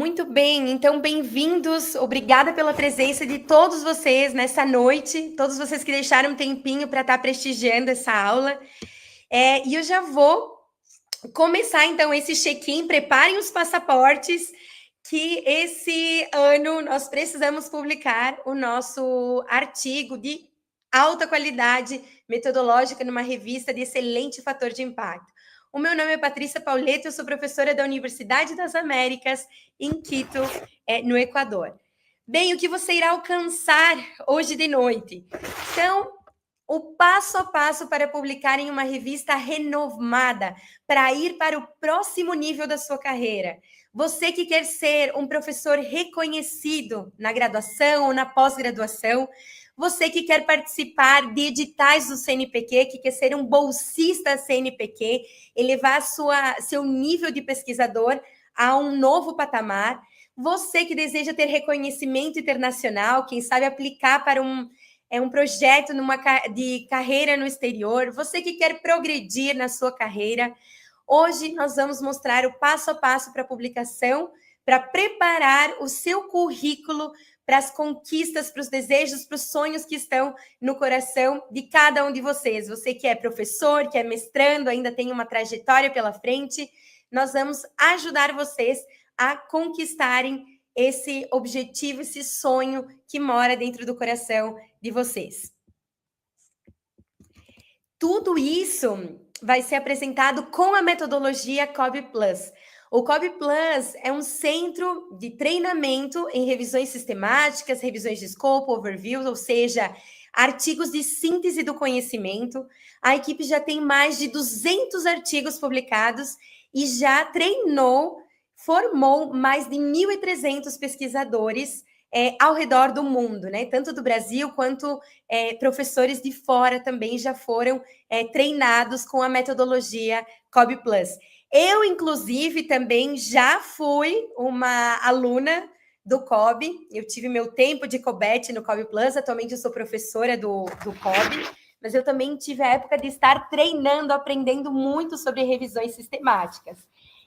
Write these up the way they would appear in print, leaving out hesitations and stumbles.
Muito bem, então bem-vindos, obrigada pela presença de todos vocês nessa noite, todos vocês que deixaram um tempinho para estar prestigiando essa aula. E eu já vou começar então esse check-in, preparem os passaportes, que esse ano nós precisamos publicar o nosso artigo de alta qualidade metodológica numa revista de excelente fator de impacto. O meu nome é Patrícia Pauleto, eu sou professora da Universidade das Américas, em Quito, no Equador. Bem, o que você irá alcançar hoje de noite? Então, o passo a passo para publicar em uma revista renomada, para ir para o próximo nível da sua carreira. Você que quer ser um professor reconhecido na graduação ou na pós-graduação, você que quer participar de editais do CNPq, que quer ser um bolsista CNPq, elevar seu nível de pesquisador a um novo patamar. Você que deseja ter reconhecimento internacional, quem sabe aplicar para um projeto de carreira no exterior, você que quer progredir na sua carreira. Hoje nós vamos mostrar o passo a passo para a publicação, para preparar o seu currículo para as conquistas, para os desejos, para os sonhos que estão no coração de cada um de vocês. Você que é professor, que é mestrando, ainda tem uma trajetória pela frente, nós vamos ajudar vocês a conquistarem esse objetivo, esse sonho que mora dentro do coração de vocês. Tudo isso vai ser apresentado com a metodologia COB Plus. O COB Plus é um centro de treinamento em revisões sistemáticas, revisões de escopo, overviews, ou seja, artigos de síntese do conhecimento. A equipe já tem mais de 200 artigos publicados e já formou mais de 1.300 pesquisadores ao redor do mundo, né? Tanto do Brasil quanto professores de fora também já foram treinados com a metodologia COB Plus. Eu, inclusive, também já fui uma aluna do COB, eu tive meu tempo de COBET no COB Plus, atualmente eu sou professora do COB, mas eu também tive a época de estar treinando, aprendendo muito sobre revisões sistemáticas.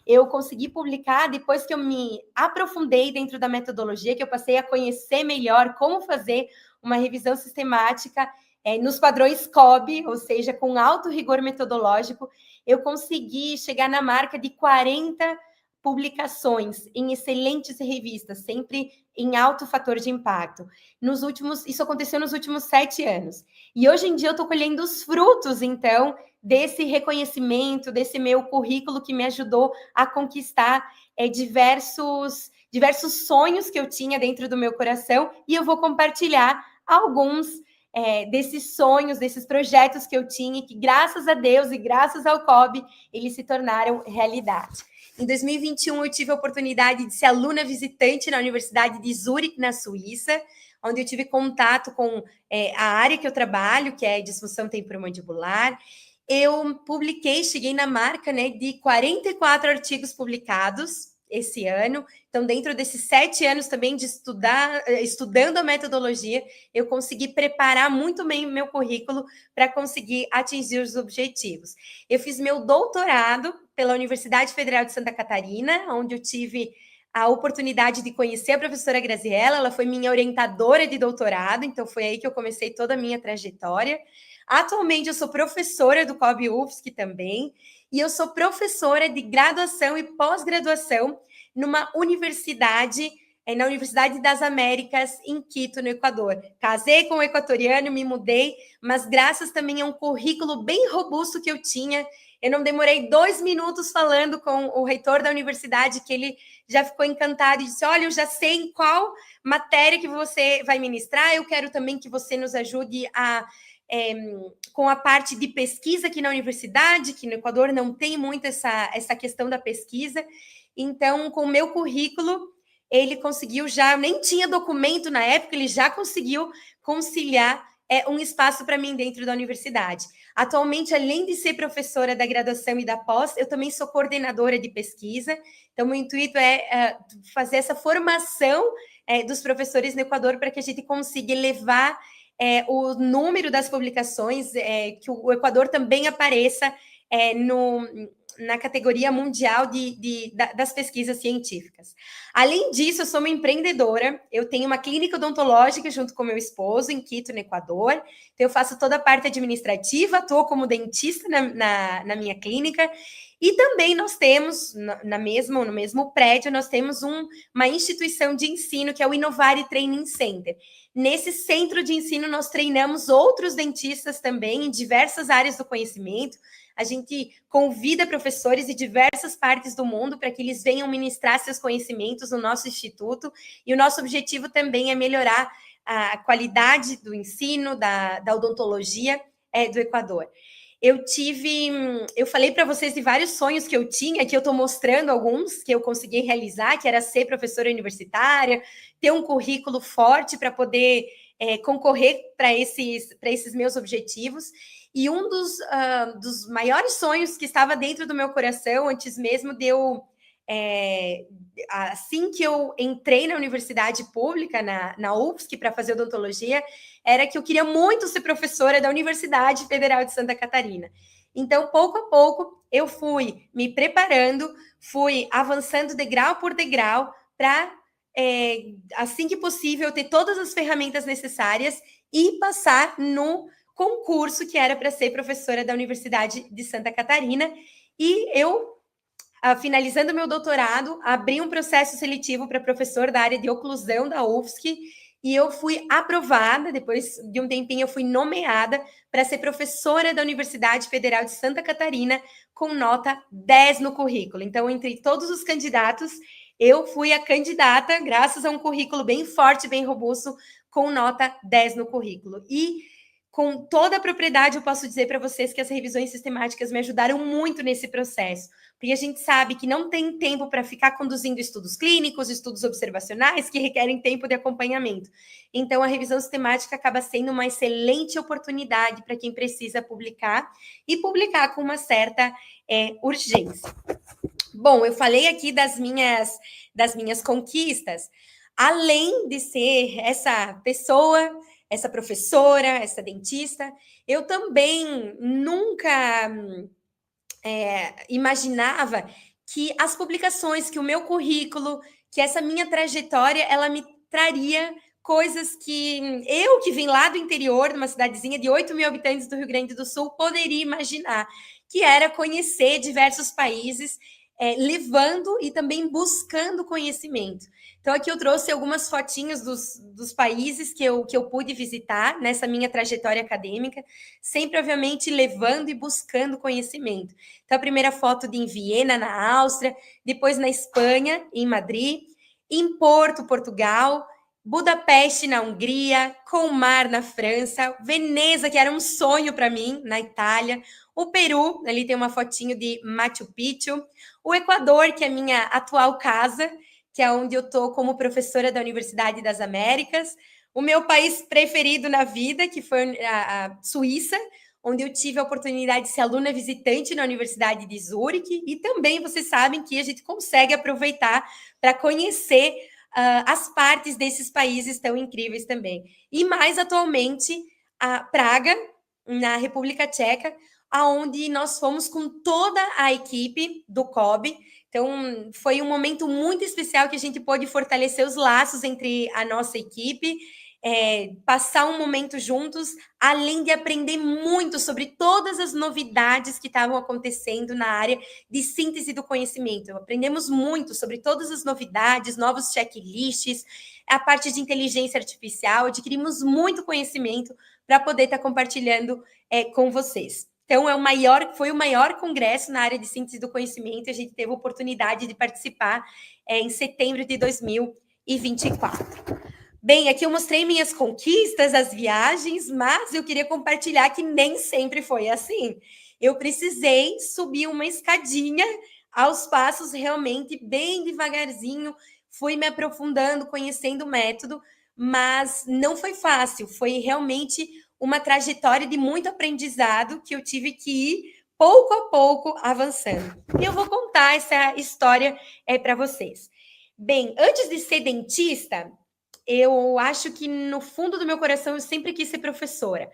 Eu consegui publicar depois que eu me aprofundei dentro da metodologia, que eu passei a conhecer melhor como fazer uma revisão sistemática nos padrões COB, ou seja, com alto rigor metodológico. Eu consegui chegar na marca de 40 publicações em excelentes revistas, sempre em alto fator de impacto. Isso aconteceu nos últimos 7 anos. E hoje em dia eu estou colhendo os frutos, então, desse reconhecimento, desse meu currículo que me ajudou a conquistar diversos sonhos que eu tinha dentro do meu coração, e eu vou compartilhar alguns desses sonhos, desses projetos que eu tinha, que graças a Deus e graças ao COB, eles se tornaram realidade. Em 2021, eu tive a oportunidade de ser aluna visitante na Universidade de Zurique, na Suíça, onde eu tive contato com a área que eu trabalho, que é disfunção temporomandibular. Eu cheguei na marca, né, de 44 artigos publicados esse ano. Então, dentro desses 7 anos também de estudando a metodologia, eu consegui preparar muito bem o meu currículo para conseguir atingir os objetivos. Eu fiz meu doutorado pela Universidade Federal de Santa Catarina, onde eu tive a oportunidade de conhecer a professora Graziella, ela foi minha orientadora de doutorado, então foi aí que eu comecei toda a minha trajetória. Atualmente eu sou professora do COB UFSC também, e eu sou professora de graduação e pós-graduação numa universidade, na Universidade das Américas, em Quito, no Equador. Casei com um equatoriano, me mudei, mas graças também a um currículo bem robusto que eu tinha, eu não demorei 2 minutos falando com o reitor da universidade, que ele já ficou encantado e disse: olha, eu já sei em qual matéria que você vai ministrar, eu quero também que você nos ajude com a parte de pesquisa aqui na universidade, que no Equador não tem muito essa questão da pesquisa. Então, com o meu currículo, ele conseguiu nem tinha documento na época, ele já conseguiu conciliar um espaço para mim dentro da universidade. Atualmente, além de ser professora da graduação e da pós, eu também sou coordenadora de pesquisa. Então, meu intuito é fazer essa formação dos professores no Equador para que a gente consiga elevar o número das publicações, que o Equador também apareça na categoria mundial das pesquisas científicas. Além disso, eu sou uma empreendedora, eu tenho uma clínica odontológica junto com meu esposo, em Quito, no Equador, então eu faço toda a parte administrativa, atuo como dentista na minha clínica, e também nós temos, no mesmo prédio, nós temos uma instituição de ensino, que é o Innovare Training Center. Nesse centro de ensino, nós treinamos outros dentistas também em diversas áreas do conhecimento. A gente convida professores de diversas partes do mundo para que eles venham ministrar seus conhecimentos no nosso instituto. E o nosso objetivo também é melhorar a qualidade do ensino, da odontologia do Equador. Eu falei para vocês de vários sonhos que eu tinha, que eu estou mostrando alguns que eu consegui realizar, que era ser professora universitária, ter um currículo forte para poder concorrer para esses meus objetivos. E um dos maiores sonhos que estava dentro do meu coração, antes mesmo de eu... assim que eu entrei na universidade pública, na UFSC, para fazer odontologia, era que eu queria muito ser professora da Universidade Federal de Santa Catarina. Então, pouco a pouco, eu fui me preparando, fui avançando degrau por degrau para, assim que possível, ter todas as ferramentas necessárias e passar no concurso que era para ser professora da Universidade de Santa Catarina. E eu, finalizando meu doutorado, abri um processo seletivo para professor da área de oclusão da UFSC, e eu fui aprovada, depois de um tempinho eu fui nomeada para ser professora da Universidade Federal de Santa Catarina, com nota 10 no currículo. Então, entre todos os candidatos, eu fui a candidata, graças a um currículo bem forte, bem robusto, com nota 10 no currículo. E com toda a propriedade, eu posso dizer para vocês que as revisões sistemáticas me ajudaram muito nesse processo, porque a gente sabe que não tem tempo para ficar conduzindo estudos clínicos, estudos observacionais, que requerem tempo de acompanhamento. Então, a revisão sistemática acaba sendo uma excelente oportunidade para quem precisa publicar, e publicar com uma certa urgência. Bom, eu falei aqui das minhas conquistas, além de ser essa pessoa, essa professora, essa dentista, eu também nunca imaginava que as publicações, que o meu currículo, que essa minha trajetória, ela me traria coisas que eu, que vim lá do interior, de uma cidadezinha de 8 mil habitantes do Rio Grande do Sul, poderia imaginar, que era conhecer diversos países, levando e também buscando conhecimento. Então, aqui eu trouxe algumas fotinhos dos países que eu pude visitar nessa minha trajetória acadêmica, sempre, obviamente, levando e buscando conhecimento. Então, a primeira foto em Viena, na Áustria, depois na Espanha, em Madrid, em Porto, Portugal, Budapeste, na Hungria, Colmar, na França, Veneza, que era um sonho para mim, na Itália, o Peru, ali tem uma fotinho de Machu Picchu, o Equador, que é a minha atual casa, que é onde eu estou como professora da Universidade das Américas, o meu país preferido na vida, que foi a Suíça, onde eu tive a oportunidade de ser aluna visitante na Universidade de Zurique, e também vocês sabem que a gente consegue aproveitar para conhecer as partes desses países tão incríveis também. E mais atualmente, a Praga, na República Tcheca, aonde nós fomos com toda a equipe do COB. Então, foi um momento muito especial que a gente pôde fortalecer os laços entre a nossa equipe, passar um momento juntos, além de aprender muito sobre todas as novidades que estavam acontecendo na área de síntese do conhecimento. Aprendemos muito sobre todas as novidades, novos checklists, a parte de inteligência artificial, adquirimos muito conhecimento para poder estar compartilhando com vocês. Então, foi o maior congresso na área de síntese do conhecimento, a gente teve a oportunidade de participar em setembro de 2024. Bem, aqui eu mostrei minhas conquistas, as viagens, mas eu queria compartilhar que nem sempre foi assim. Eu precisei subir uma escadinha aos passos, realmente bem devagarzinho, fui me aprofundando, conhecendo o método, mas não foi fácil, foi realmente uma trajetória de muito aprendizado que eu tive que ir pouco a pouco avançando. E eu vou contar essa história para vocês. Bem, antes de ser dentista, eu acho que no fundo do meu coração eu sempre quis ser professora.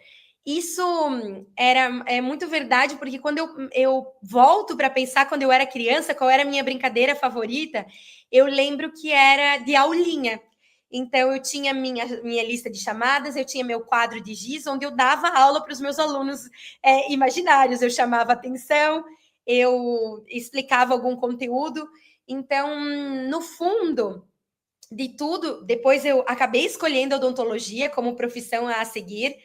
Isso é muito verdade, porque quando eu volto para pensar quando eu era criança, qual era a minha brincadeira favorita, eu lembro que era de aulinha. Então, eu tinha minha lista de chamadas, eu tinha meu quadro de giz, onde eu dava aula para os meus alunos imaginários. Eu chamava atenção, eu explicava algum conteúdo. Então, no fundo de tudo, depois eu acabei escolhendo odontologia como profissão a seguir,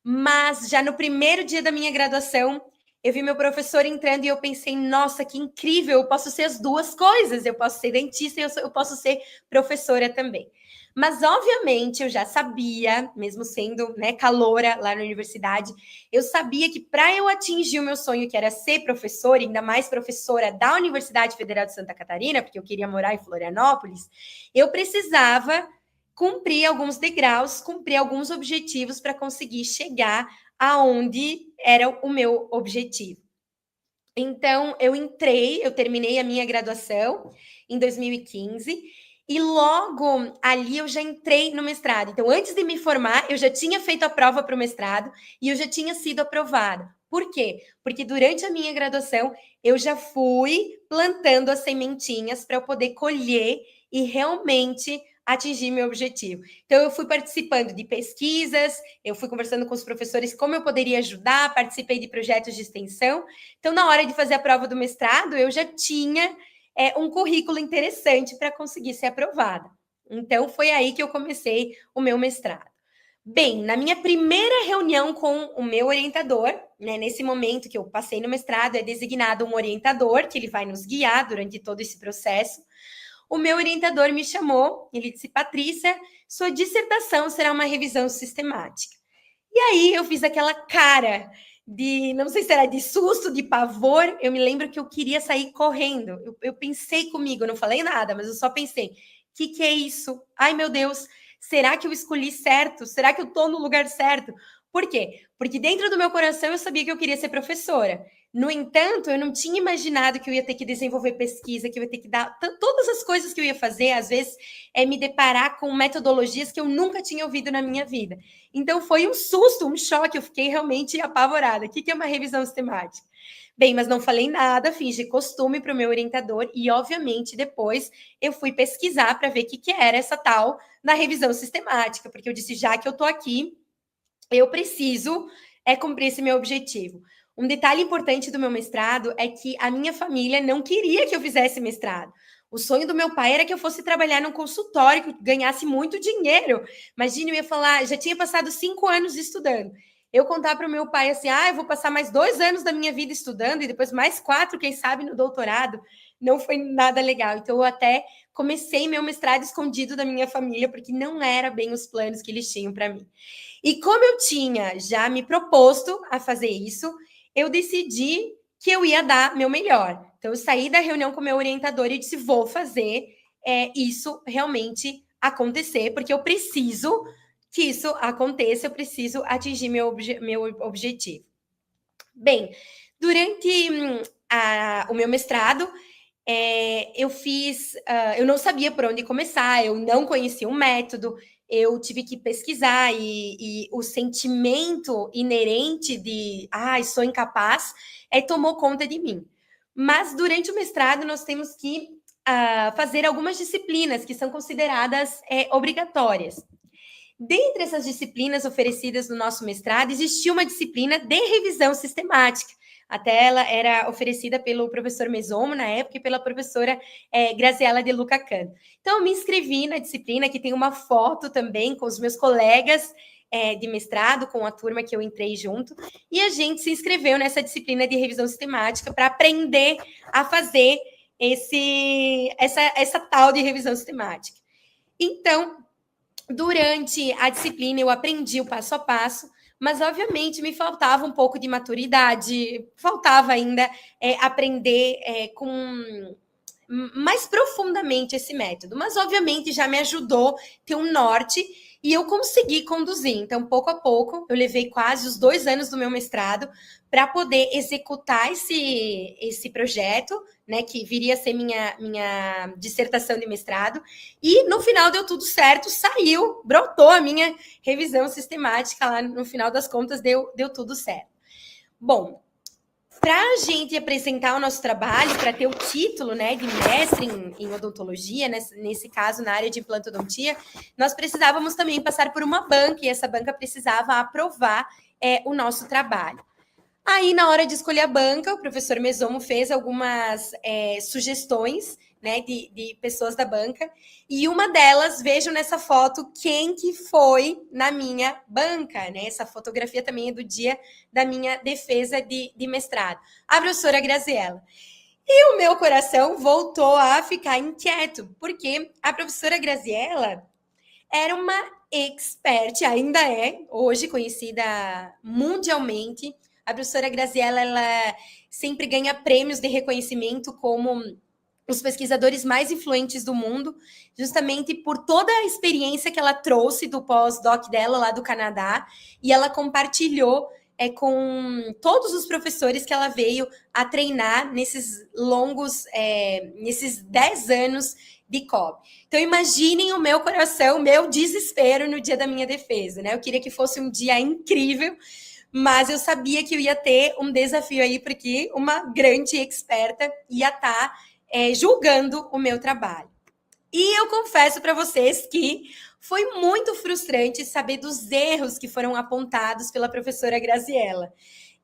mas já no primeiro dia da minha graduação, eu vi meu professor entrando e eu pensei, nossa, que incrível, eu posso ser as duas coisas, eu posso ser dentista e eu posso ser professora também. Mas, obviamente, eu já sabia, mesmo sendo caloura lá na universidade, eu sabia que para eu atingir o meu sonho, que era ser professora, ainda mais professora da Universidade Federal de Santa Catarina, porque eu queria morar em Florianópolis, eu precisava cumprir alguns degraus, cumprir alguns objetivos para conseguir chegar aonde era o meu objetivo. Então, eu terminei a minha graduação em 2015 e logo ali eu já entrei no mestrado. Então, antes de me formar, eu já tinha feito a prova para o mestrado e eu já tinha sido aprovada. Por quê? Porque durante a minha graduação eu já fui plantando as sementinhas para eu poder colher e realmente atingir meu objetivo. Então, eu fui participando de pesquisas, eu fui conversando com os professores como eu poderia ajudar, participei de projetos de extensão. Então, na hora de fazer a prova do mestrado, eu já tinha um currículo interessante para conseguir ser aprovada. Então, foi aí que eu comecei o meu mestrado. Bem, na minha primeira reunião com o meu orientador, nesse momento que eu passei no mestrado, é designado um orientador, que ele vai nos guiar durante todo esse processo. O meu orientador me chamou, ele disse, Patrícia, sua dissertação será uma revisão sistemática. E aí eu fiz aquela cara de, não sei se era de susto, de pavor, eu me lembro que eu queria sair correndo. Eu pensei comigo, eu não falei nada, mas eu só pensei, que é isso? Ai, meu Deus, será que eu escolhi certo? Será que eu estou no lugar certo? Por quê? Porque dentro do meu coração eu sabia que eu queria ser professora. No entanto, eu não tinha imaginado que eu ia ter que desenvolver pesquisa, que eu ia ter que dar todas as coisas que eu ia fazer, às vezes, me deparar com metodologias que eu nunca tinha ouvido na minha vida. Então, foi um susto, um choque, eu fiquei realmente apavorada. O que é uma revisão sistemática? Bem, mas não falei nada, fingi costume para o meu orientador e, obviamente, depois eu fui pesquisar para ver o que era essa tal na revisão sistemática, porque eu disse, já que eu estou aqui, eu preciso cumprir esse meu objetivo. Um detalhe importante do meu mestrado é que a minha família não queria que eu fizesse mestrado. O sonho do meu pai era que eu fosse trabalhar num consultório, que eu ganhasse muito dinheiro. Imagina, eu ia falar, já tinha passado 5 anos estudando. Eu contar para o meu pai assim, eu vou passar mais 2 anos da minha vida estudando e depois mais 4, quem sabe, no doutorado. Não foi nada legal. Então, eu até comecei meu mestrado escondido da minha família, porque não era bem os planos que eles tinham para mim. E como eu tinha já me proposto a fazer isso, eu decidi que eu ia dar meu melhor. Então, eu saí da reunião com o meu orientador e disse: vou fazer isso realmente acontecer, porque eu preciso que isso aconteça, eu preciso atingir meu objetivo. Bem, durante o meu mestrado, eu não sabia por onde começar, eu não conhecia um método, eu tive que pesquisar e o sentimento inerente de sou incapaz tomou conta de mim. Mas durante o mestrado nós temos que fazer algumas disciplinas que são consideradas obrigatórias. Dentre essas disciplinas oferecidas no nosso mestrado, existia uma disciplina de revisão sistemática. Até ela era oferecida pelo professor Mesomo, na época, e pela professora Graziela De Luca Cano. Então, eu me inscrevi na disciplina, que tem uma foto também com os meus colegas de mestrado, com a turma que eu entrei junto, e a gente se inscreveu nessa disciplina de revisão sistemática para aprender a fazer essa tal de revisão sistemática. Então, durante a disciplina, eu aprendi o passo a passo, mas, obviamente, me faltava um pouco de maturidade, faltava ainda aprender com mais profundamente esse método. Mas, obviamente, já me ajudou a ter um norte e eu consegui conduzir. Então, pouco a pouco, eu levei quase os 2 anos do meu mestrado para poder executar esse projeto, né, que viria a ser minha dissertação de mestrado, e no final deu tudo certo, saiu, brotou a minha revisão sistemática lá, no final das contas deu tudo certo. Bom, para a gente apresentar o nosso trabalho, para ter o título, né, de mestre em odontologia, nesse caso na área de implantodontia, nós precisávamos também passar por uma banca, e essa banca precisava aprovar o nosso trabalho. Aí, na hora de escolher a banca, o professor Mesomo fez algumas sugestões, né, de pessoas da banca, e uma delas, vejam nessa foto quem que foi na minha banca, né? Essa fotografia também é do dia da minha defesa de mestrado. A professora Graziella. E o meu coração voltou a ficar inquieto, porque a professora Graziella era uma expert, ainda é, hoje conhecida mundialmente. A professora Graziella, ela sempre ganha prêmios de reconhecimento como os pesquisadores mais influentes do mundo, justamente por toda a experiência que ela trouxe do pós-doc dela lá do Canadá, e ela compartilhou com todos os professores que ela veio a treinar nesses longos, nesses 10 anos de COB. Então, imaginem o meu coração, o meu desespero no dia da minha defesa, né? Eu queria que fosse um dia incrível, mas eu sabia que eu ia ter um desafio aí, porque uma grande experta ia estar julgando o meu trabalho. E eu confesso para vocês que foi muito frustrante saber dos erros que foram apontados pela professora Graziella.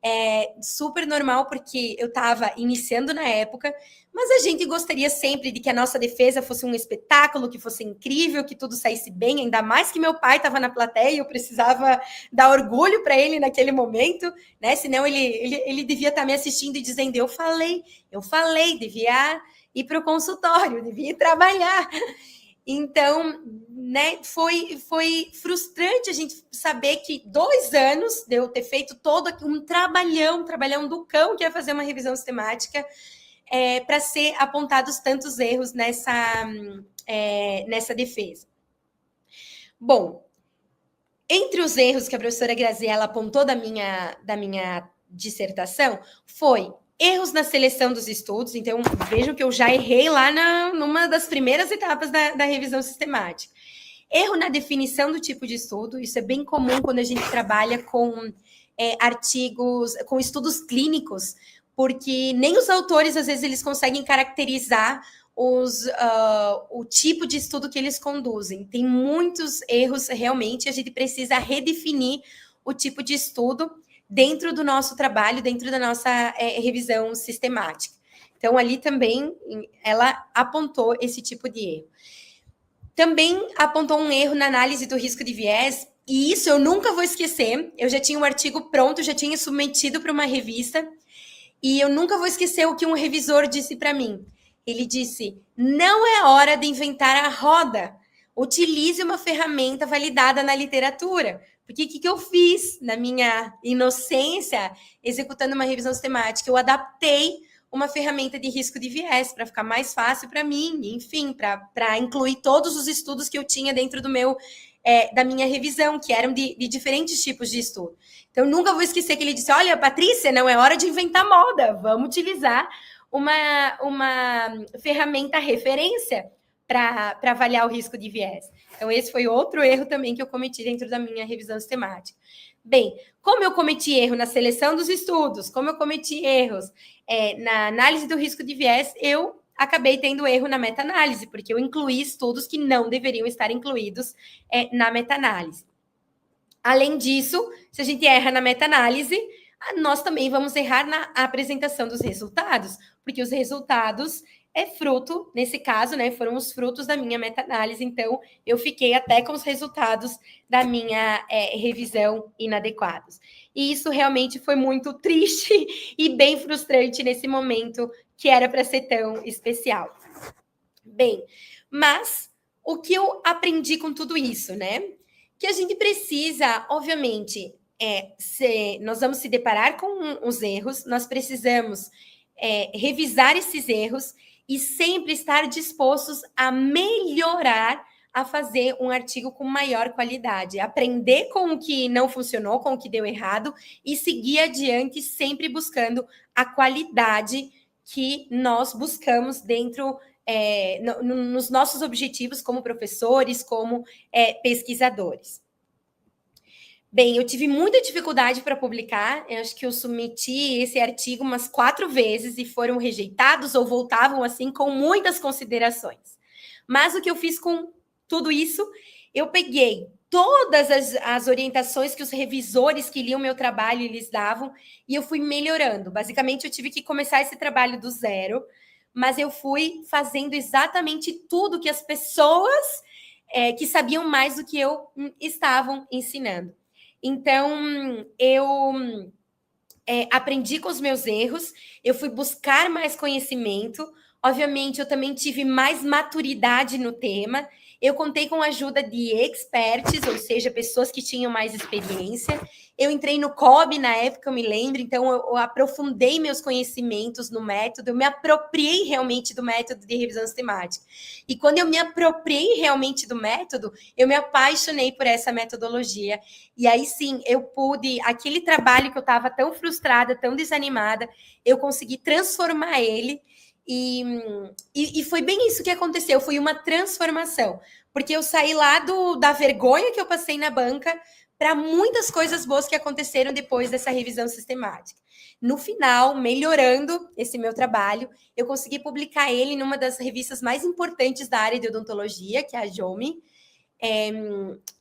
É super normal, porque eu estava iniciando na época, mas a gente gostaria sempre de que a nossa defesa fosse um espetáculo, que fosse incrível, que tudo saísse bem, ainda mais que meu pai estava na plateia e eu precisava dar orgulho para ele naquele momento, né? Senão ele devia estar me assistindo e dizendo, eu falei, devia ir para o consultório, devia ir trabalhar. Então, né, foi frustrante a gente saber que 2 anos de eu ter feito todo um trabalhão do cão, que ia fazer uma revisão sistemática, para ser apontados tantos erros nessa defesa. Bom, entre os erros que a professora Graziella apontou da minha dissertação, foi erros na seleção dos estudos. Então, vejam que eu já errei lá numa das primeiras etapas da revisão sistemática. Erro na definição do tipo de estudo. Isso é bem comum quando a gente trabalha com artigos, com estudos clínicos, porque nem os autores, às vezes, eles conseguem caracterizar o tipo de estudo que eles conduzem. Tem muitos erros, realmente, a gente precisa redefinir o tipo de estudo dentro do nosso trabalho, dentro da nossa revisão sistemática. Então, ali também, ela apontou esse tipo de erro. Também apontou um erro na análise do risco de viés, e isso eu nunca vou esquecer. Eu já tinha um artigo pronto, já tinha submetido para uma revista, e eu nunca vou esquecer o que um revisor disse para mim. Ele disse, não é hora de inventar a roda. Utilize uma ferramenta validada na literatura. Porque o que eu fiz na minha inocência, executando uma revisão sistemática? Eu adaptei uma ferramenta de risco de viés para ficar mais fácil para mim, enfim, para incluir todos os estudos que eu tinha dentro da minha revisão, que eram de diferentes tipos de estudo. Então, nunca vou esquecer que ele disse, olha, Patrícia, não é hora de inventar moda, vamos utilizar uma ferramenta referência para avaliar o risco de viés. Então, esse foi outro erro também que eu cometi dentro da minha revisão sistemática. Bem, como eu cometi erro na seleção dos estudos, como eu cometi erros na análise do risco de viés, eu acabei tendo erro na meta-análise, porque eu incluí estudos que não deveriam estar incluídos na meta-análise. Além disso, se a gente erra na meta-análise, nós também vamos errar na apresentação dos resultados, porque os resultados fruto, nesse caso, né, foram os frutos da minha meta-análise, então eu fiquei até com os resultados da minha revisão inadequados. E isso realmente foi muito triste e bem frustrante nesse momento que era para ser tão especial. Bem, mas o que eu aprendi com tudo isso, né? Que a gente precisa, obviamente, nós vamos se deparar com os erros, nós precisamos revisar esses erros e sempre estar dispostos a melhorar a fazer um artigo com maior qualidade, aprender com o que não funcionou, com o que deu errado e seguir adiante, sempre buscando a qualidade que nós buscamos dentro nos nossos objetivos como professores, como pesquisadores. Bem, eu tive muita dificuldade para publicar. Eu acho que eu submeti esse artigo umas 4 vezes e foram rejeitados ou voltavam assim com muitas considerações. Mas o que eu fiz com tudo isso, eu peguei todas as orientações que os revisores que liam meu trabalho eles davam e eu fui melhorando. Basicamente, eu tive que começar esse trabalho do zero, mas eu fui fazendo exatamente tudo que as pessoas que sabiam mais do que eu estavam ensinando. Então, eu aprendi com os meus erros, eu fui buscar mais conhecimento. Obviamente, eu também tive mais maturidade no tema. Eu contei com a ajuda de experts, ou seja, pessoas que tinham mais experiência. Eu entrei no COB na época, eu me lembro, então eu aprofundei meus conhecimentos no método, eu me apropriei realmente do método de revisão sistemática. E quando eu me apropriei realmente do método, eu me apaixonei por essa metodologia. E aí sim, eu pude, aquele trabalho que eu estava tão frustrada, tão desanimada, eu consegui transformar ele. E foi bem isso que aconteceu, foi uma transformação, porque eu saí lá da vergonha que eu passei na banca para muitas coisas boas que aconteceram depois dessa revisão sistemática. No final, melhorando esse meu trabalho, eu consegui publicar ele numa das revistas mais importantes da área de odontologia, que é a JOMI.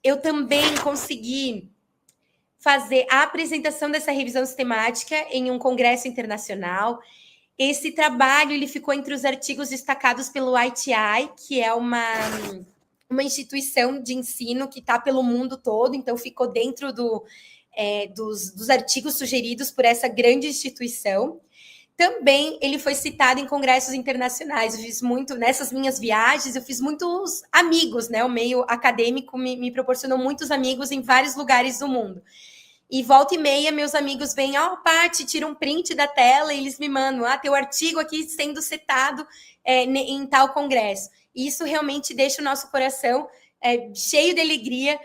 Eu também consegui fazer a apresentação dessa revisão sistemática em um congresso internacional. Esse trabalho ele ficou entre os artigos destacados pelo ITI, que é uma instituição de ensino que está pelo mundo todo, então ficou dentro dos artigos sugeridos por essa grande instituição. Também ele foi citado em congressos internacionais. Eu fiz muito, nessas minhas viagens, eu fiz muitos amigos, né? O meio acadêmico me proporcionou muitos amigos em vários lugares do mundo. E volta e meia, meus amigos vêm, Paty, tira um print da tela e eles me mandam, teu artigo aqui sendo citado em tal congresso. E isso realmente deixa o nosso coração cheio de alegria,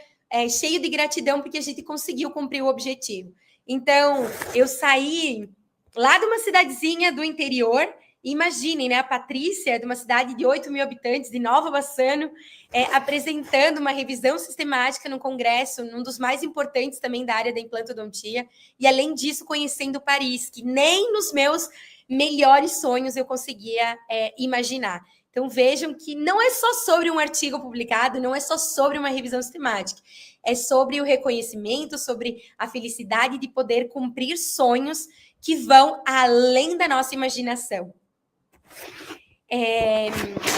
cheio de gratidão, porque a gente conseguiu cumprir o objetivo. Então, eu saí lá de uma cidadezinha do interior. Imaginem, né? A Patrícia, de uma cidade de 8 mil habitantes, de Nova Bassano, apresentando uma revisão sistemática no congresso, num dos mais importantes também da área da implantodontia, e além disso, conhecendo Paris, que nem nos meus melhores sonhos eu conseguia imaginar. Então, vejam que não é só sobre um artigo publicado, não é só sobre uma revisão sistemática, é sobre o reconhecimento, sobre a felicidade de poder cumprir sonhos que vão além da nossa imaginação.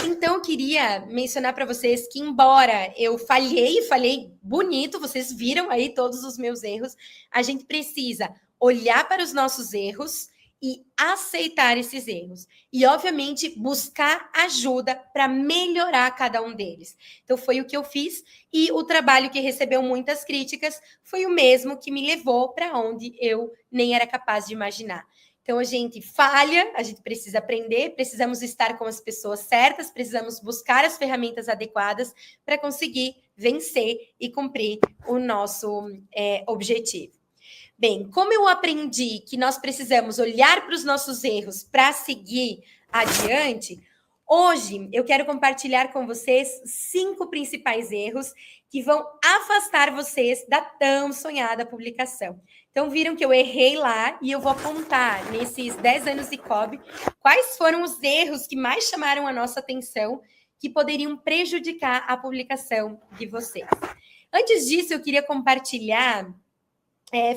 Então, eu queria mencionar para vocês que, embora eu falhei bonito, vocês viram aí todos os meus erros, a gente precisa olhar para os nossos erros e aceitar esses erros. E, obviamente, buscar ajuda para melhorar cada um deles. Então, foi o que eu fiz, e o trabalho que recebeu muitas críticas foi o mesmo que me levou para onde eu nem era capaz de imaginar. Então, a gente falha, a gente precisa aprender, precisamos estar com as pessoas certas, precisamos buscar as ferramentas adequadas para conseguir vencer e cumprir o nosso objetivo. Bem, como eu aprendi que nós precisamos olhar para os nossos erros para seguir adiante, hoje eu quero compartilhar com vocês 5 principais erros que vão afastar vocês da tão sonhada publicação. Então, viram que eu errei lá e eu vou apontar nesses 10 anos de COB quais foram os erros que mais chamaram a nossa atenção que poderiam prejudicar a publicação de vocês. Antes disso, eu queria compartilhar,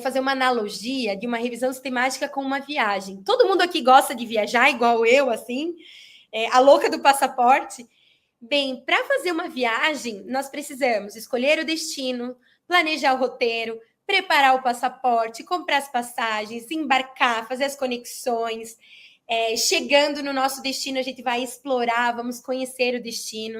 fazer uma analogia de uma revisão sistemática com uma viagem. Todo mundo aqui gosta de viajar, igual eu, assim, a louca do passaporte. Bem, para fazer uma viagem, nós precisamos escolher o destino, planejar o roteiro, preparar o passaporte, comprar as passagens, embarcar, fazer as conexões. Chegando no nosso destino, a gente vai explorar, vamos conhecer o destino.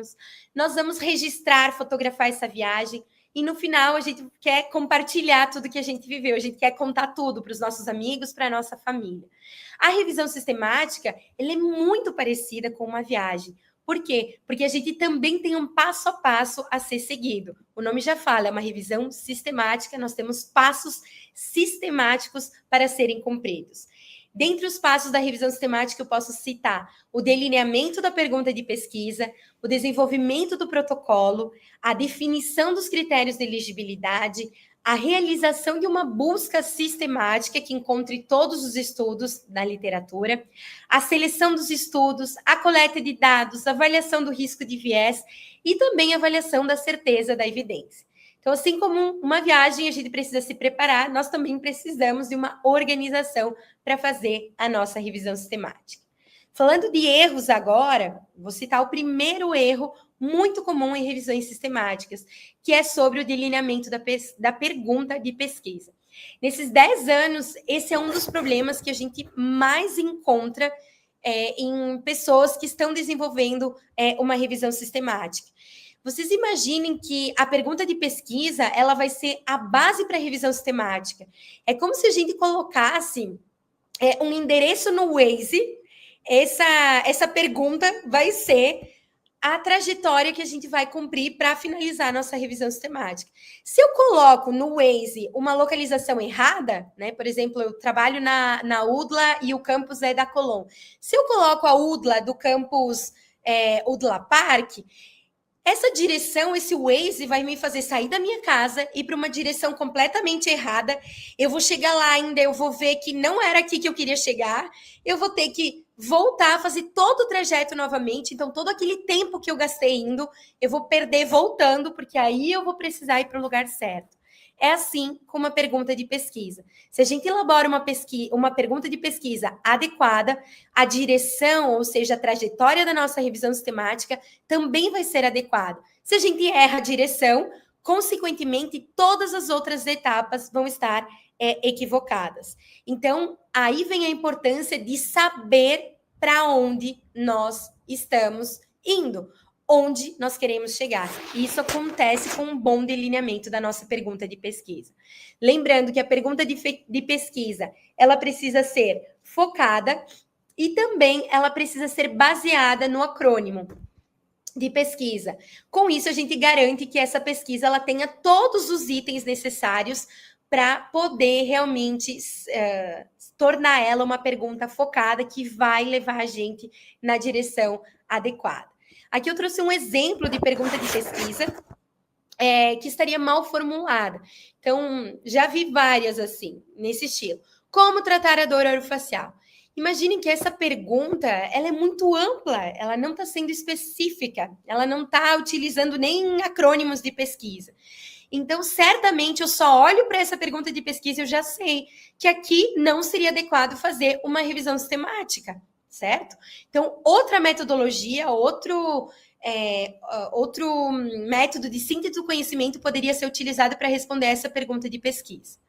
Nós vamos registrar, fotografar essa viagem. E no final, a gente quer compartilhar tudo que a gente viveu. A gente quer contar tudo para os nossos amigos, para a nossa família. A revisão sistemática, ela é muito parecida com uma viagem. Por quê? Porque a gente também tem um passo a passo a ser seguido. O nome já fala, é uma revisão sistemática, nós temos passos sistemáticos para serem cumpridos. Dentre os passos da revisão sistemática, eu posso citar o delineamento da pergunta de pesquisa, o desenvolvimento do protocolo, a definição dos critérios de elegibilidade, a realização de uma busca sistemática que encontre todos os estudos na literatura, a seleção dos estudos, a coleta de dados, a avaliação do risco de viés e também a avaliação da certeza da evidência. Então, assim como uma viagem a gente precisa se preparar, nós também precisamos de uma organização para fazer a nossa revisão sistemática. Falando de erros agora, vou citar o primeiro erro muito comum em revisões sistemáticas, que é sobre o delineamento da pergunta de pesquisa. Nesses 10 anos, esse é um dos problemas que a gente mais encontra em pessoas que estão desenvolvendo uma revisão sistemática. Vocês imaginem que a pergunta de pesquisa ela vai ser a base para a revisão sistemática. É como se a gente colocasse um endereço no Waze. Essa pergunta vai ser a trajetória que a gente vai cumprir para finalizar a nossa revisão sistemática. Se eu coloco no Waze uma localização errada, né? Por exemplo, eu trabalho na UDLA e o campus é da Colom. Se eu coloco a UDLA do campus UDLA Park, essa direção, esse Waze vai me fazer sair da minha casa e ir para uma direção completamente errada. Eu vou chegar lá ainda, eu vou ver que não era aqui que eu queria chegar. Eu vou ter que voltar, fazer todo o trajeto novamente. Então, todo aquele tempo que eu gastei indo, eu vou perder voltando, porque aí eu vou precisar ir para o lugar certo. É assim com uma pergunta de pesquisa. Se a gente elabora uma pergunta de pesquisa adequada, a direção, ou seja, a trajetória da nossa revisão sistemática, também vai ser adequada. Se a gente erra a direção, consequentemente, todas as outras etapas vão estar equivocadas. Então, aí vem a importância de saber para onde nós estamos indo, onde nós queremos chegar. E isso acontece com um bom delineamento da nossa pergunta de pesquisa. Lembrando que a pergunta de pesquisa, ela precisa ser focada e também ela precisa ser baseada no acrônimo de pesquisa. Com isso, a gente garante que essa pesquisa ela tenha todos os itens necessários para poder realmente tornar ela uma pergunta focada que vai levar a gente na direção adequada. Aqui eu trouxe um exemplo de pergunta de pesquisa que estaria mal formulada. Então, já vi várias assim, nesse estilo. Como tratar a dor orofacial? Imaginem que essa pergunta ela é muito ampla, ela não está sendo específica, ela não está utilizando nem acrônimos de pesquisa. Então, certamente, eu só olho para essa pergunta de pesquisa e eu já sei que aqui não seria adequado fazer uma revisão sistemática, certo? Então, outra metodologia, outro método de síntese do conhecimento poderia ser utilizado para responder essa pergunta de pesquisa.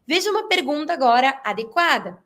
Veja uma pergunta agora adequada.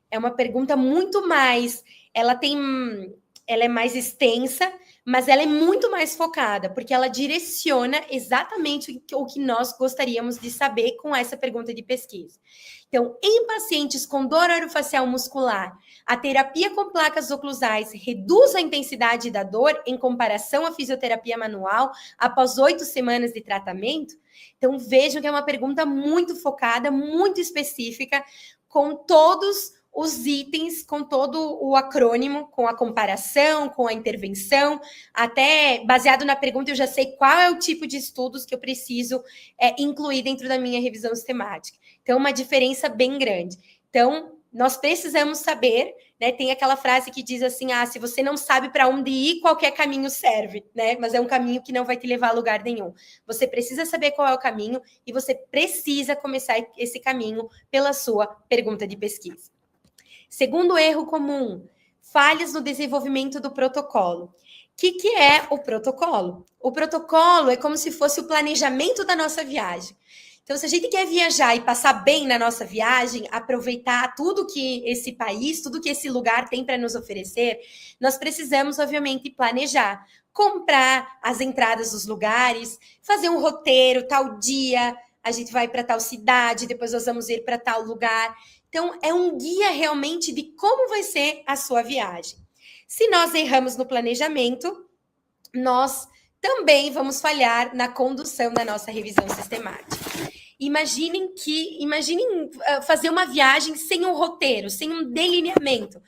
É uma pergunta muito mais... Ela é mais extensa, mas ela é muito mais focada, porque ela direciona exatamente o que nós gostaríamos de saber com essa pergunta de pesquisa. Então, em pacientes com dor orofacial muscular, a terapia com placas oclusais reduz a intensidade da dor em comparação à fisioterapia manual após 8 semanas de tratamento? Então, vejam que é uma pergunta muito focada, muito específica, com todos os itens, com todo o acrônimo, com a comparação, com a intervenção, até baseado na pergunta eu já sei qual é o tipo de estudos que eu preciso incluir dentro da minha revisão sistemática. Então, uma diferença bem grande. Então, nós precisamos saber, né? Tem aquela frase que diz assim, se você não sabe para onde ir, qualquer caminho serve, né? Mas é um caminho que não vai te levar a lugar nenhum. Você precisa saber qual é o caminho e você precisa começar esse caminho pela sua pergunta de pesquisa. Segundo erro comum, falhas no desenvolvimento do protocolo. O que é o protocolo? O protocolo é como se fosse o planejamento da nossa viagem. Então, se a gente quer viajar e passar bem na nossa viagem, aproveitar tudo que esse país, tudo que esse lugar tem para nos oferecer, nós precisamos, obviamente, planejar. Comprar as entradas dos lugares, fazer um roteiro, tal dia, a gente vai para tal cidade, depois nós vamos ir para tal lugar. Então, é um guia realmente de como vai ser a sua viagem. Se nós erramos no planejamento, nós também vamos falhar na condução da nossa revisão sistemática. Imaginem fazer uma viagem sem um roteiro, sem um delineamento.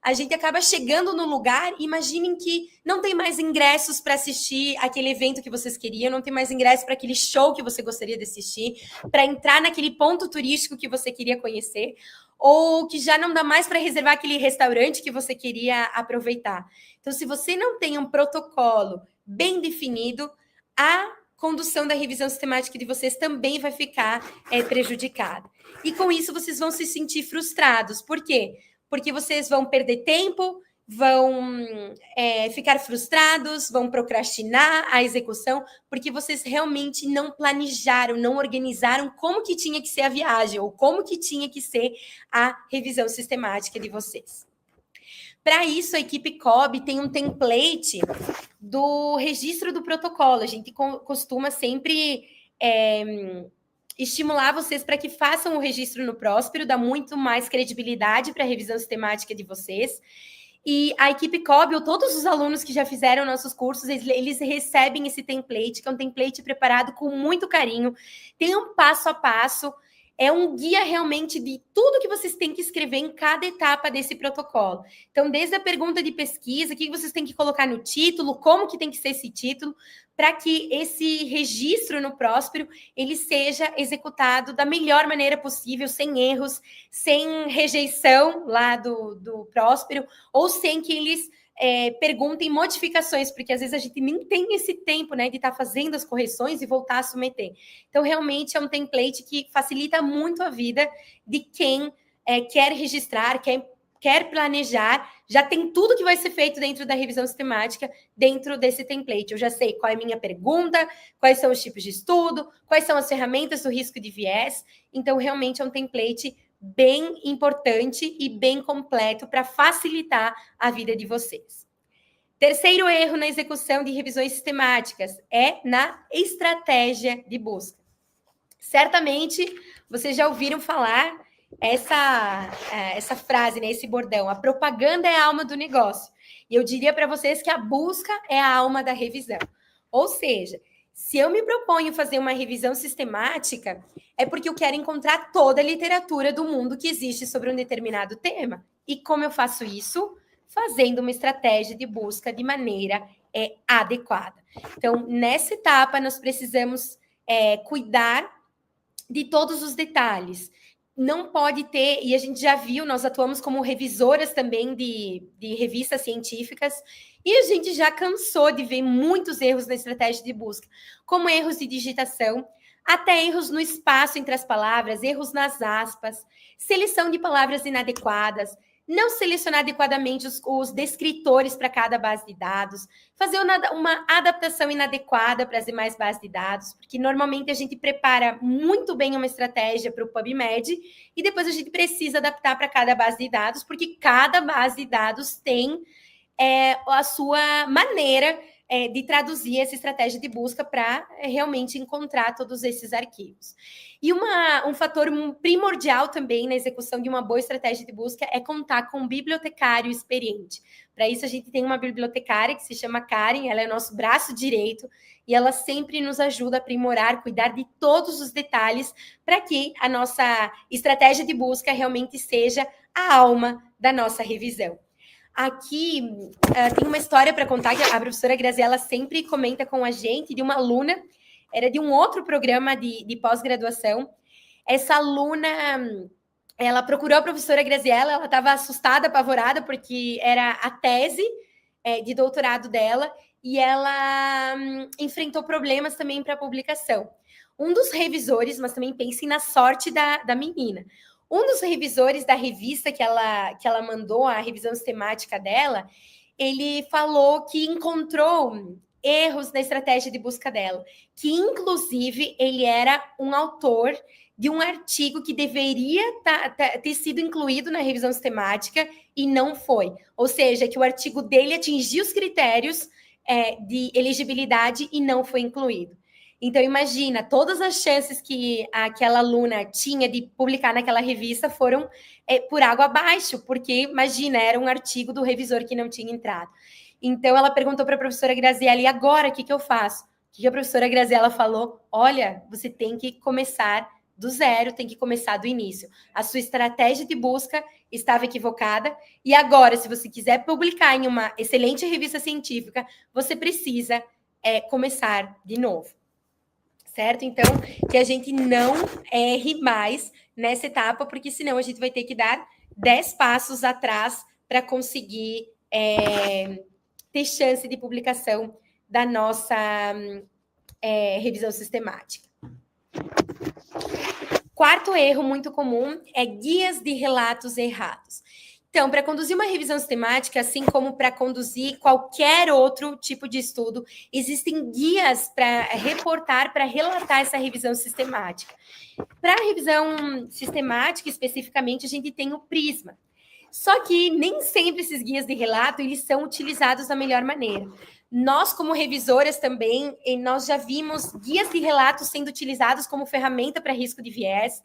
A gente acaba chegando no lugar, imaginem que não tem mais ingressos para assistir aquele evento que vocês queriam, não tem mais ingressos para aquele show que você gostaria de assistir, para entrar naquele ponto turístico que você queria conhecer, ou que já não dá mais para reservar aquele restaurante que você queria aproveitar. Então, se você não tem um protocolo bem definido, a condução da revisão sistemática de vocês também vai ficar prejudicada. E com isso, vocês vão se sentir frustrados. Por quê? Porque vocês vão perder tempo, vão ficar frustrados, vão procrastinar a execução, porque vocês realmente não planejaram, não organizaram como que tinha que ser a viagem, ou como que tinha que ser a revisão sistemática de vocês. Para isso, a equipe COB tem um template do registro do protocolo. A gente costuma sempre estimular vocês para que façam o registro no Próspero, dá muito mais credibilidade para a revisão sistemática de vocês. E a equipe COB, ou todos os alunos que já fizeram nossos cursos, eles recebem esse template, que é um template preparado com muito carinho, tem um passo a passo, é um guia realmente de tudo que vocês têm que escrever em cada etapa desse protocolo. Então, desde a pergunta de pesquisa, o que vocês têm que colocar no título, como que tem que ser esse título, para que esse registro no Próspero, ele seja executado da melhor maneira possível, sem erros, sem rejeição lá do Próspero, ou sem que eles perguntem modificações, porque às vezes a gente nem tem esse tempo, né, de estar fazendo as correções e voltar a submeter. Então, realmente é um template que facilita muito a vida de quem quer registrar, quer planejar, já tem tudo que vai ser feito dentro da revisão sistemática, dentro desse template. Eu já sei qual é a minha pergunta, quais são os tipos de estudo, quais são as ferramentas do risco de viés. Então, realmente é um template bem importante e bem completo para facilitar a vida de vocês. Terceiro erro na execução de revisões sistemáticas é na estratégia de busca. Certamente, vocês já ouviram falar essa frase, né, esse bordão, a propaganda é a alma do negócio. E eu diria para vocês que a busca é a alma da revisão. Ou seja, se eu me proponho fazer uma revisão sistemática, é porque eu quero encontrar toda a literatura do mundo que existe sobre um determinado tema. E como eu faço isso? Fazendo uma estratégia de busca de maneira adequada. Então, nessa etapa, nós precisamos cuidar de todos os detalhes. Não pode ter, e a gente já viu, nós atuamos como revisoras também de revistas científicas, e a gente já cansou de ver muitos erros na estratégia de busca, como erros de digitação, até erros no espaço entre as palavras, erros nas aspas, seleção de palavras inadequadas, não selecionar adequadamente os descritores para cada base de dados, fazer uma adaptação inadequada para as demais bases de dados, porque normalmente a gente prepara muito bem uma estratégia para o PubMed e depois a gente precisa adaptar para cada base de dados, porque cada base de dados tem a sua maneira de traduzir essa estratégia de busca para realmente encontrar todos esses arquivos. E um fator primordial também na execução de uma boa estratégia de busca é contar com um bibliotecário experiente. Para isso, a gente tem uma bibliotecária que se chama Karen, ela é nosso braço direito e ela sempre nos ajuda a aprimorar, cuidar de todos os detalhes para que a nossa estratégia de busca realmente seja a alma da nossa revisão. Aqui tem uma história para contar que a professora Graziela sempre comenta com a gente, de uma aluna, era de um outro programa de pós-graduação. Essa aluna, ela procurou a professora Graziela, ela estava assustada, apavorada, porque era a tese de doutorado dela, e ela enfrentou problemas também para a publicação. Um dos revisores, mas também pensem na sorte da menina, um dos revisores da revista que ela mandou, a revisão sistemática dela, ele falou que encontrou erros na estratégia de busca dela, que inclusive ele era um autor de um artigo que deveria ter sido incluído na revisão sistemática e não foi. Ou seja, que o artigo dele atingiu os critérios de elegibilidade e não foi incluído. Então, imagina, todas as chances que aquela aluna tinha de publicar naquela revista foram por água abaixo, porque, imagina, era um artigo do revisor que não tinha entrado. Então, ela perguntou para a professora Graziella, e agora, o que eu faço? O que a professora Graziella falou? Olha, você tem que começar do zero, tem que começar do início. A sua estratégia de busca estava equivocada, e agora, se você quiser publicar em uma excelente revista científica, você precisa começar de novo. Certo? Então, que a gente não erre mais nessa etapa, porque senão a gente vai ter que dar 10 passos atrás para conseguir ter chance de publicação da nossa revisão sistemática. Quarto erro muito comum é guias de relatos errados. Então, para conduzir uma revisão sistemática, assim como para conduzir qualquer outro tipo de estudo, existem guias para reportar, para relatar essa revisão sistemática. Para a revisão sistemática, especificamente, a gente tem o Prisma. Só que nem sempre esses guias de relato eles são utilizados da melhor maneira. Nós, como revisoras também, nós já vimos guias de relato sendo utilizados como ferramenta para risco de viés,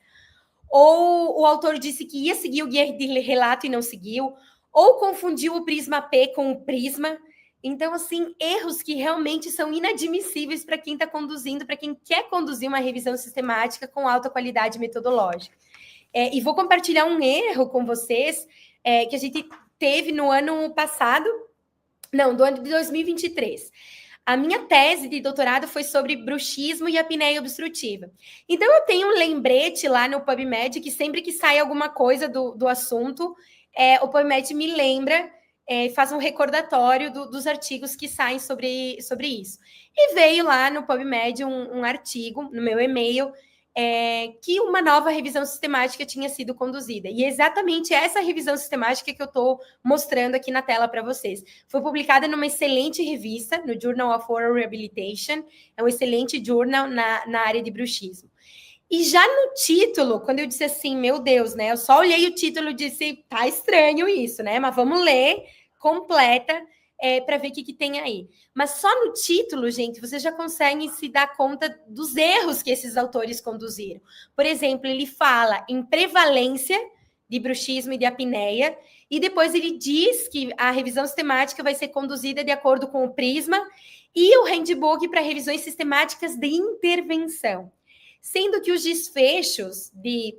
ou o autor disse que ia seguir o guia de relato e não seguiu, ou confundiu o Prisma P com o Prisma. Então, assim, erros que realmente são inadmissíveis para quem está conduzindo, para quem quer conduzir uma revisão sistemática com alta qualidade metodológica. E vou compartilhar um erro com vocês que a gente teve no ano passado, não, do ano de 2023. A minha tese de doutorado foi sobre bruxismo e apneia obstrutiva. Então, eu tenho um lembrete lá no PubMed que sempre que sai alguma coisa do assunto, o PubMed me lembra, faz um recordatório dos artigos que saem sobre isso. E veio lá no PubMed um artigo, no meu e-mail, que uma nova revisão sistemática tinha sido conduzida. E é exatamente essa revisão sistemática que eu estou mostrando aqui na tela para vocês. Foi publicada numa excelente revista, no Journal of Oral Rehabilitation, é um excelente journal na área de bruxismo. E já no título, quando eu disse assim, meu Deus, né? Eu só olhei o título e disse, tá estranho isso, né? Mas vamos ler completa para ver o que tem aí. Mas só no título, gente, vocês já conseguem se dar conta dos erros que esses autores conduziram. Por exemplo, ele fala em prevalência de bruxismo e de apneia, e depois ele diz que a revisão sistemática vai ser conduzida de acordo com o Prisma e o Handbook para revisões sistemáticas de intervenção. Sendo que os desfechos de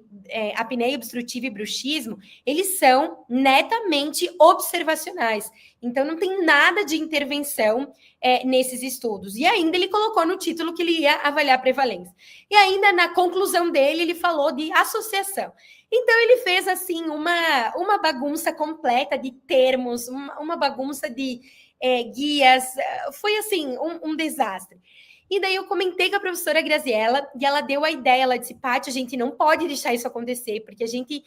apneia obstrutiva e bruxismo, eles são netamente observacionais. Então, não tem nada de intervenção nesses estudos. E ainda ele colocou no título que ele ia avaliar a prevalência. E ainda na conclusão dele, ele falou de associação. Então, ele fez, assim, uma bagunça completa de termos, uma bagunça de guias. Foi, assim, um desastre. E daí eu comentei com a professora Graziella e ela deu a ideia, ela disse, Paty, a gente não pode deixar isso acontecer, porque a gente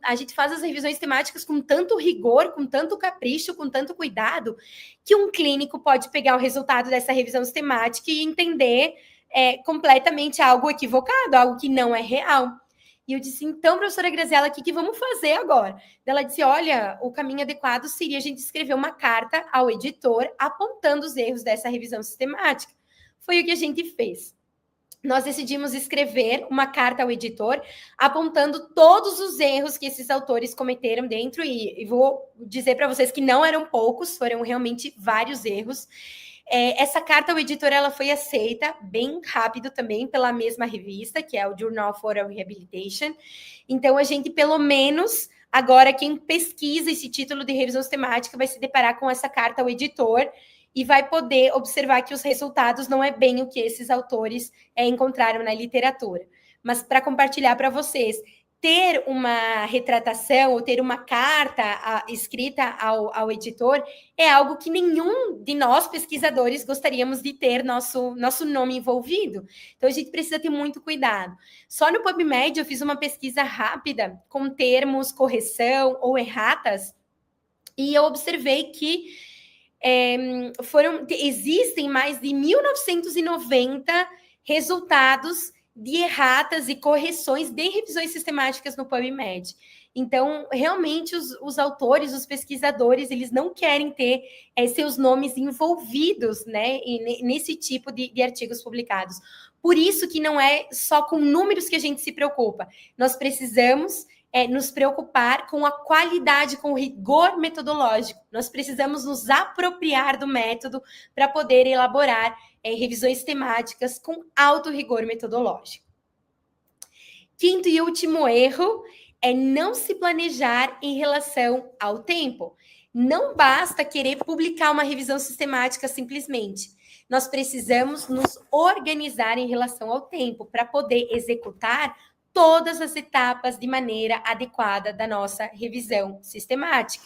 a gente faz as revisões temáticas com tanto rigor, com tanto capricho, com tanto cuidado, que um clínico pode pegar o resultado dessa revisão sistemática e entender completamente algo equivocado, algo que não é real. E eu disse, então, professora Graziella, o que vamos fazer agora? Ela disse, olha, o caminho adequado seria a gente escrever uma carta ao editor apontando os erros dessa revisão sistemática. Foi o que a gente fez. Nós decidimos escrever uma carta ao editor apontando todos os erros que esses autores cometeram dentro, e vou dizer para vocês que não eram poucos, foram realmente vários erros. Essa carta ao editor ela foi aceita bem rápido também pela mesma revista, que é o Journal of Oral Rehabilitation. Então, a gente, pelo menos, agora, quem pesquisa esse título de revisão sistemática vai se deparar com essa carta ao editor, e vai poder observar que os resultados não é bem o que esses autores encontraram na literatura. Mas para compartilhar para vocês, ter uma retratação ou ter uma carta escrita ao editor é algo que nenhum de nós pesquisadores gostaríamos de ter nosso nome envolvido. Então, a gente precisa ter muito cuidado. Só no PubMed eu fiz uma pesquisa rápida com termos correção ou erratas e eu observei que existem mais de 1990 resultados de erratas e correções de revisões sistemáticas no PubMed. Então, realmente, os autores, os pesquisadores, eles não querem ter seus nomes envolvidos, né, nesse tipo de artigos publicados. Por isso que não é só com números que a gente se preocupa. Nós precisamos nos preocupar com a qualidade, com o rigor metodológico. Nós precisamos nos apropriar do método para poder elaborar revisões temáticas com alto rigor metodológico. Quinto e último erro é não se planejar em relação ao tempo. Não basta querer publicar uma revisão sistemática simplesmente. Nós precisamos nos organizar em relação ao tempo para poder executar todas as etapas de maneira adequada da nossa revisão sistemática.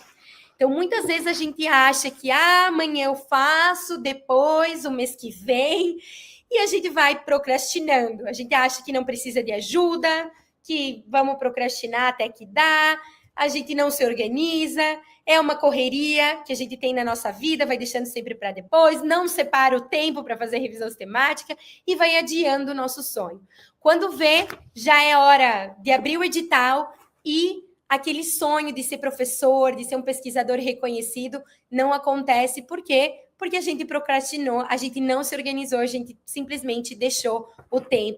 Então, muitas vezes a gente acha que amanhã eu faço, depois, o mês que vem, e a gente vai procrastinando. A gente acha que não precisa de ajuda, que vamos procrastinar até que dá, a gente não se organiza, é uma correria que a gente tem na nossa vida, vai deixando sempre para depois, não separa o tempo para fazer revisão sistemática e vai adiando o nosso sonho. Quando vê, já é hora de abrir o edital e aquele sonho de ser professor, de ser um pesquisador reconhecido, não acontece. Por quê? Porque a gente procrastinou, a gente não se organizou, a gente simplesmente deixou o tempo